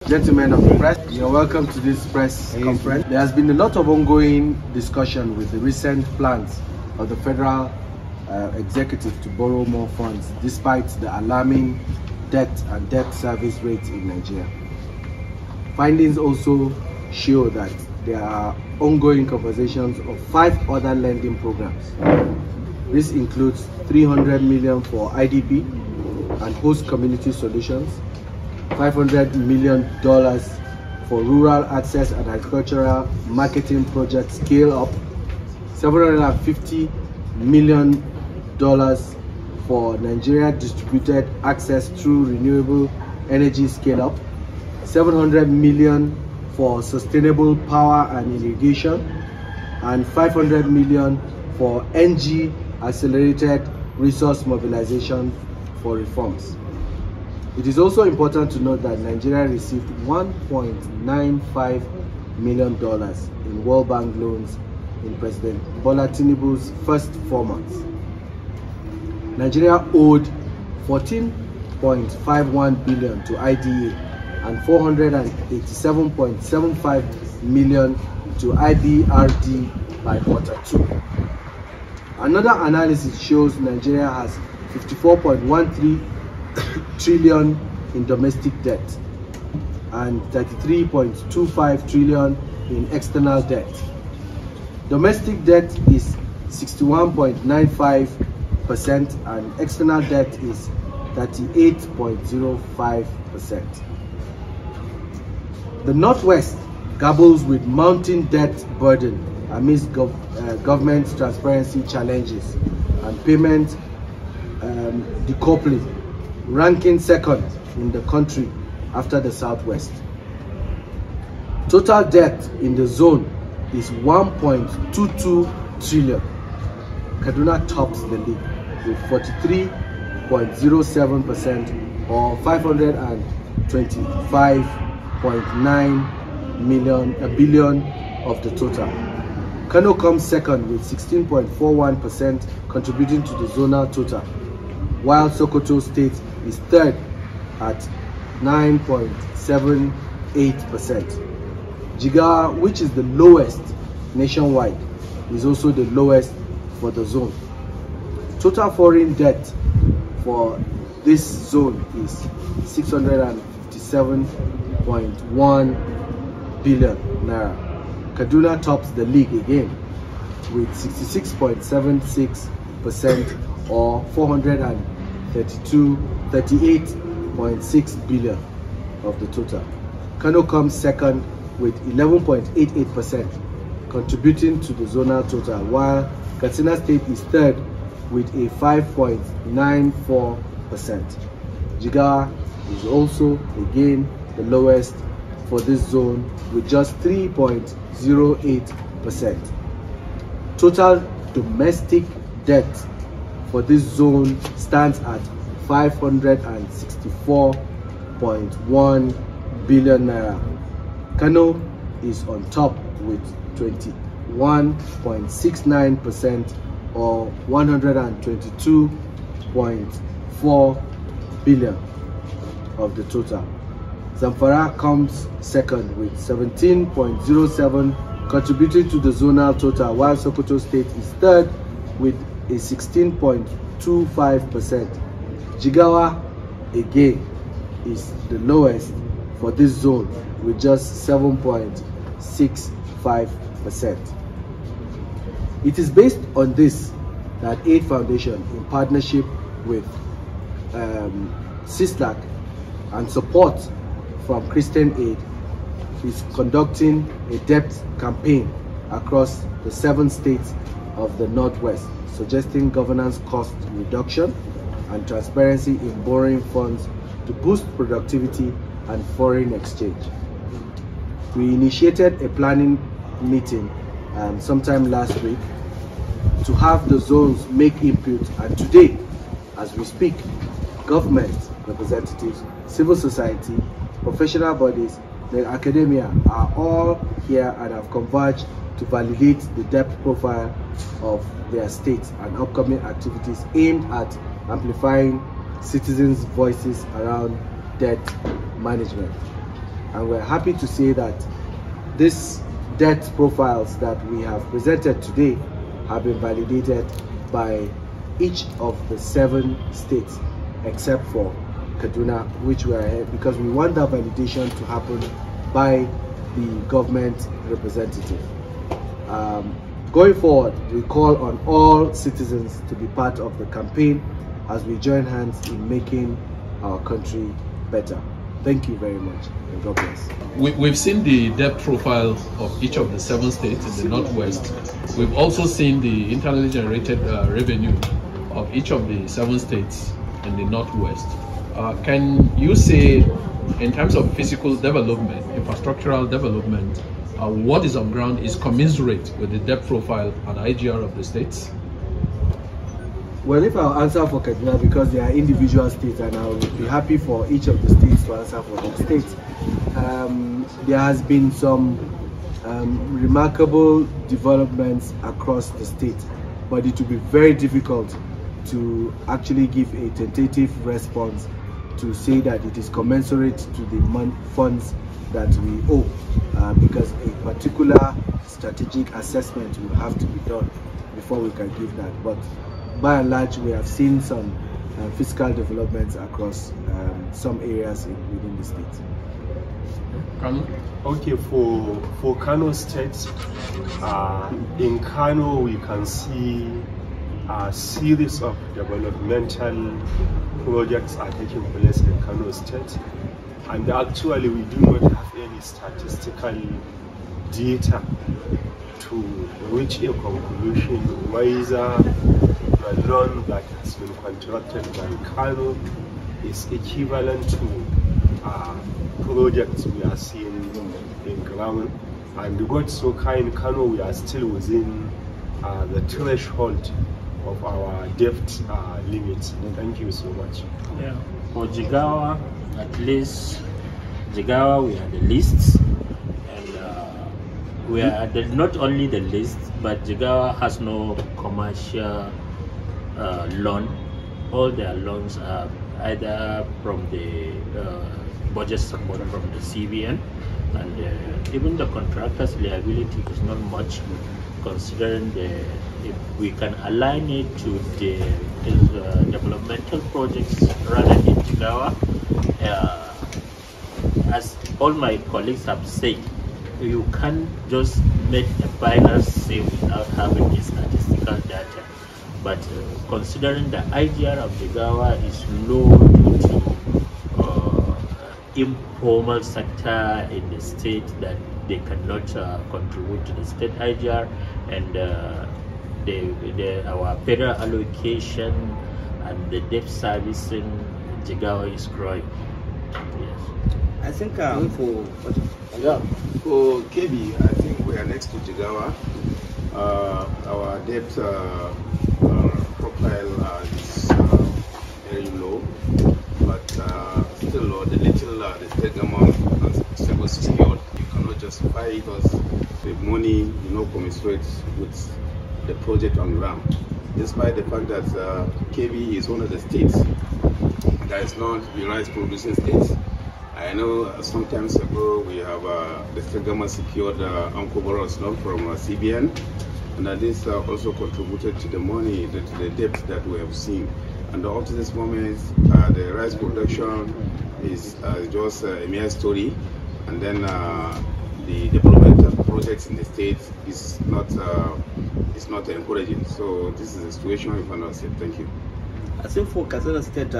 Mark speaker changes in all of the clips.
Speaker 1: Gentlemen of the press, you're welcome to this press conference. There has been a lot of ongoing discussion with the recent plans of the federal executive to borrow more funds despite the alarming debt and debt service rates in Nigeria. Findings also show that there are ongoing conversations of 5 other lending programs. This includes 300 million for IDB and host community solutions, $500 million for rural access and agricultural marketing project scale up, $750 million for Nigeria distributed access through renewable energy scale up, 700 million for sustainable power and irrigation, and 500 million for NG accelerated resource mobilization for reforms. It is also important to note that Nigeria received $1.95 million in World Bank loans in President Bola Tinubu's first 4 months. Nigeria owed 14.51 billion to IDA and 487.75 million to IBRD by Q2. Another analysis shows Nigeria has 54.13 trillion in domestic debt and 33.25 trillion in external debt. Domestic debt is 61.95% and external debt is 38.05%. The Northwest grapples with mounting debt burden amidst government transparency challenges and payment decoupling, ranking second in the country after the Southwest. Total debt in the zone is 1.22 trillion. Kaduna tops the league with 43.07% or 525.9 billion of the total. Kano comes second with 16.41% contributing to the zonal total, while Sokoto State is third at 9.78%. Jigawa, which is the lowest nationwide, is also the lowest for the zone. Total foreign debt for this zone is 657.1 billion naira. Kaduna tops the league again with 66.76% or 438.6 billion of the total. Kano comes second with 11.88% contributing to the zonal total, while Katsina State is third with a 5.94%. Jigawa is also again the lowest for this zone with just 3.08%. Total domestic debt for this zone stands at 564.1 billion naira. Kano is on top with 21.69% or 122.4 billion of the total. Zamfara comes second with 17.07 contributing to the zonal total, while Sokoto State is third with a 16.25%. Jigawa again is the lowest for this zone with just 7.65%. It is based on this that Aid Foundation, in partnership with CISLAC and support from Christian Aid, is conducting a debt campaign across the 7 states of the Northwest, suggesting governance cost reduction and transparency in borrowing funds to boost productivity and foreign exchange. We initiated a planning meeting sometime last week to have the zones make input, and today, as we speak, government representatives, civil society, professional bodies, the academia are all here and have converged to validate the debt profile of their states and upcoming activities aimed at amplifying citizens' voices around debt management. And we're happy to say that these debt profiles that we have presented today have been validated by each of the 7 states except for Kaduna, which we are here because we want that validation to happen by the government representative. Going forward, we call on all citizens to be part of the campaign as we join hands in making our country better. Thank you very much, and God bless.
Speaker 2: We've seen the debt profile of each of the 7 states in the Northwest. We've also seen the internally generated revenue of each of the 7 states in the Northwest. Can you say, in terms of physical development, infrastructural development, what is on ground is commensurate with the debt profile and IGR of the states?
Speaker 1: Well, if I'll answer for Kaduna, because they are individual states, and I'll be happy for each of the states to answer for their states. There has been some remarkable developments across the state, but it will be very difficult to actually give a tentative response to say that it is commensurate to the funds that we owe, because a particular strategic assessment will have to be done before we can give that. But by and large, we have seen some fiscal developments across some areas within the state.
Speaker 3: Okay, for Kano State, in Kano we can see a series of developmental projects are taking place in Kano State, and actually we do not have any statistical data to reach a conclusion whether the loan that has been contracted by Kano is equivalent to projects we are seeing in ground. And God so kind, Kano, we are still within the threshold of our debt limit. Thank you so much.
Speaker 4: Yeah. For Jigawa, at least Jigawa, we are the least, and we are not only the least, but Jigawa has no commercial loan. All their loans are either from the budget support from the CBN, and even the contractor's liability is not much, considering if we can align it to the developmental projects rather in Jigawa. As all my colleagues have said, you can't just make a final say without having the statistical data. But considering the IGR of Jigawa is low due to informal sector in the state, that they cannot contribute to the state IGR, and our federal allocation and the debt servicing Jigawa is growing. Yes.
Speaker 5: I think for
Speaker 6: KB, I think we are next to Jigawa. Our debt profile is very low, but still the little the state government has secured. You cannot justify it because the money commensurates with the project on ground, despite the fact that KB is one of the states that is not the rice producing states. I know some times ago we have the state government secured Uncle Boros loan from CBN, and this also contributed to the money, to the debt that we have seen. And up to this moment, the rice production is just a mere story, and then the development projects in the state is not encouraging. So this is the situation we find ourselves. Thank you.
Speaker 5: I think for Katsina State,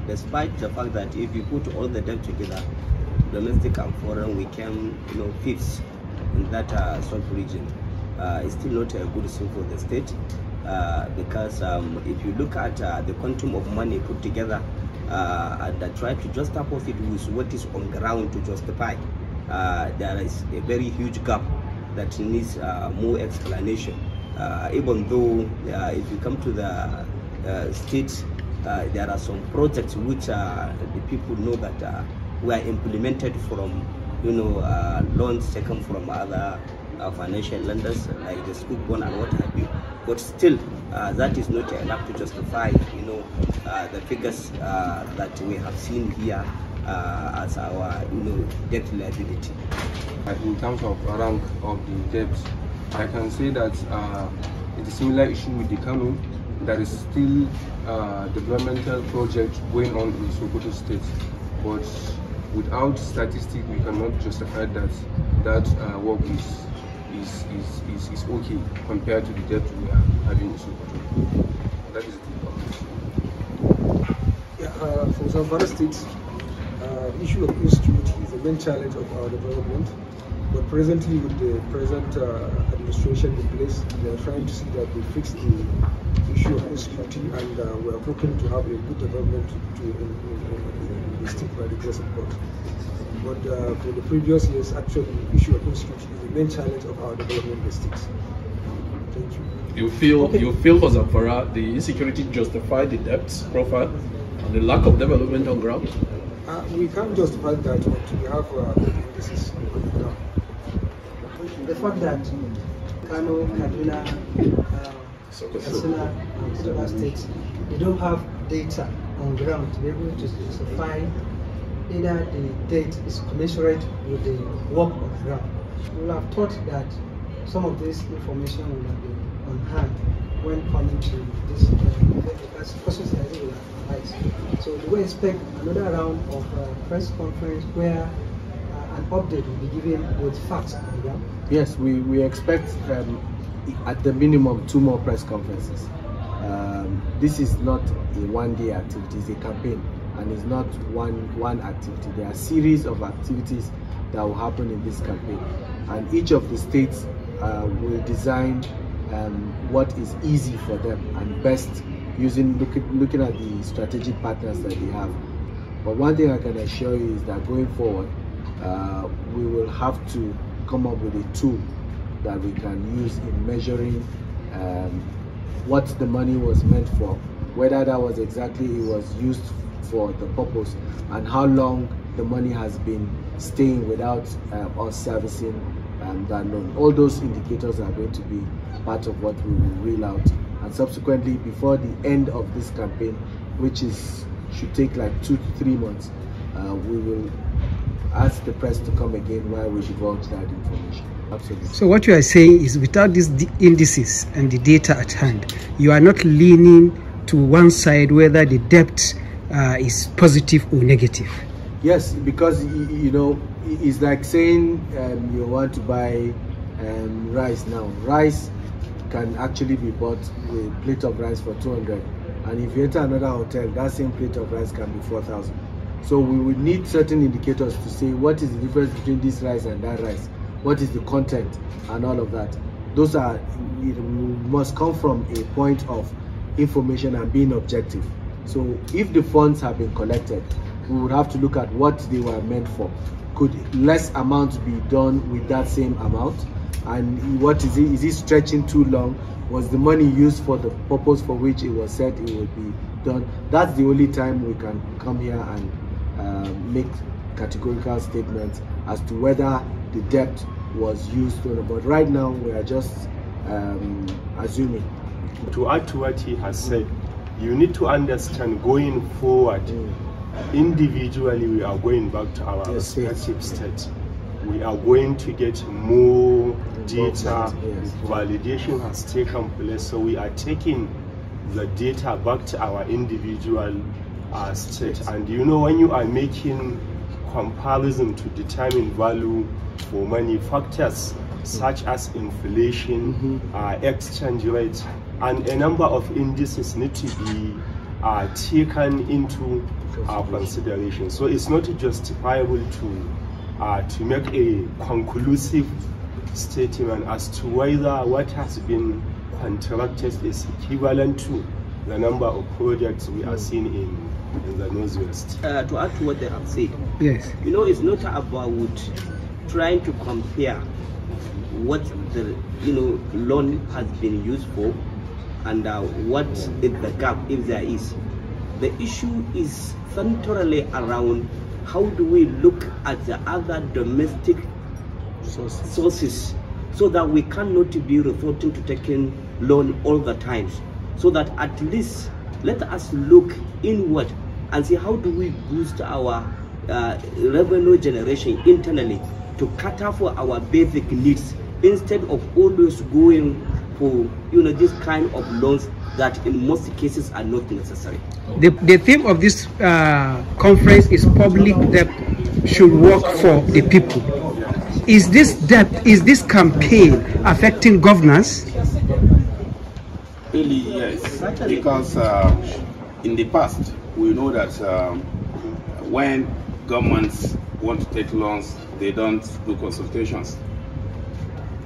Speaker 5: despite the fact that if you put all the debt together, domestic and foreign, we came, fifth in that sub-region. It's still not a good thing for the state, because if you look at the quantum of money put together and try to juxtapose it with what is on ground to justify, there is a very huge gap that needs more explanation. Even though if you come to the states, there are some projects which the people know that were implemented from loans taken from other financial lenders like the school bond and what have you, but still that is not enough to justify the figures that we have seen here as our debt liability.
Speaker 7: In terms of rank of the debt, I can say that it's a similar issue with the Kano. There is still developmental project going on in Sokoto State, but without statistics, we cannot justify that work is okay compared to the debt we are having in Sokoto. That is
Speaker 8: for Zamfara State, issue of insecurity is the main challenge of our development. But presently, with the present administration in place, they are trying to see that we fix the issue of insecurity, and we are hoping to have a good development in the state by the grace of God. But for the previous years, actually, the issue of insecurity is the main challenge of our development in the states. Thank you.
Speaker 2: You feel for Zamfara the insecurity justify the debt profile and the lack of development on ground?
Speaker 8: We can't justify that until we have indices on the ground.
Speaker 9: The fact that Kano, Kaduna, Katsina, and other states, they don't have data on ground to be able to specify either the date is commensurate with the work on the ground. We will have thought that some of this information will have been on hand when coming to this because process will arise. So we expect another round of press conference where an update will be given with facts on the ground.
Speaker 1: Yes, we expect at the minimum 2 more press conferences. This is not a one-day activity, it's a campaign, and it's not one activity. There are a series of activities that will happen in this campaign, and each of the states will design what is easy for them and best looking at the strategic partners that they have. But one thing I can assure you is that going forward, we will have to come up with a tool that we can use in measuring what the money was meant for, whether that was exactly it was used for the purpose, and how long the money has been staying without us servicing that loan. All those indicators are going to be part of what we will reel out, and subsequently before the end of this campaign, which should take like 2 to 3 months, we will ask the press to come again while we divulge that information. Absolutely.
Speaker 10: So what you are saying is, without these indices and the data at hand, you are not leaning to one side whether the debt is positive or negative.
Speaker 1: Yes, because it's like saying you want to buy rice now. Rice can actually be bought with a plate of rice for 200, and if you enter another hotel, that same plate of rice can be 4,000. So we would need certain indicators to say what is the difference between this rice and that rice, what is the content and all of that. Those are, must come from a point of information and being objective. So if the funds have been collected, we would have to look at what they were meant for. Could less amounts be done with that same amount? And what is it? Is it stretching too long? Was the money used for the purpose for which it was said it would be done? That's the only time we can come here and make categorical statements as to whether the debt was used or not. But right now we are just assuming.
Speaker 3: To add to what he has said, you need to understand going forward, individually we are going back to our respective states. We are going to get more data, validation has taken place, so we are taking the data back to our individual state. And when you are making comparison to determine value for money, factors such as inflation, exchange rates, and a number of indices need to be taken into consideration. So it's not justifiable to make a conclusive statement as to whether what has been contracted is equivalent to the number of projects we are seeing in the Northwest.
Speaker 5: To add to what they have said,
Speaker 10: yes,
Speaker 5: it's not about trying to compare what the loan has been used for and what is the gap, if there is. The issue is centrally around how do we look at the other domestic sources so that we cannot be resorting to taking loan all the time, so that at least let us look inward and see how do we boost our revenue generation internally to cater for our basic needs instead of always going for this kind of loans that in most cases are not necessary.
Speaker 10: The theme of this conference is public debt should work for the people. Is this campaign affecting governance?
Speaker 6: Really, yes, because in the past we know that when governments want to take loans, they don't do consultations.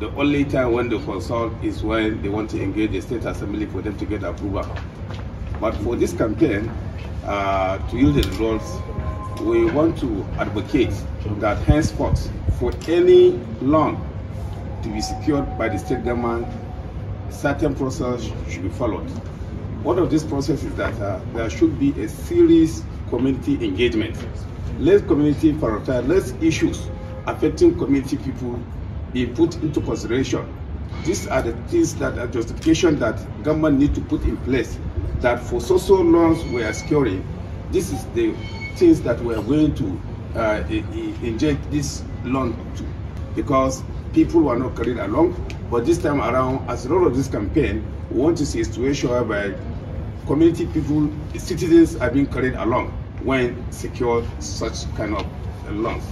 Speaker 6: The only time when they consult is when they want to engage the state assembly for them to get approval. But for this campaign, to yield the results, we want to advocate that henceforth, for any loan to be secured by the state government, certain process should be followed. One of these processes is that there should be a serious community engagement. Let community prioritize, let issues affecting community people be put into consideration. These are the things that are justification that government need to put in place, that for social loans we are securing, this is the things that we are going to inject this loan to, because people were not carried along. But this time around, as a result of this campaign, we want to see a situation whereby community people, citizens are being carried along when secure such kind of loans.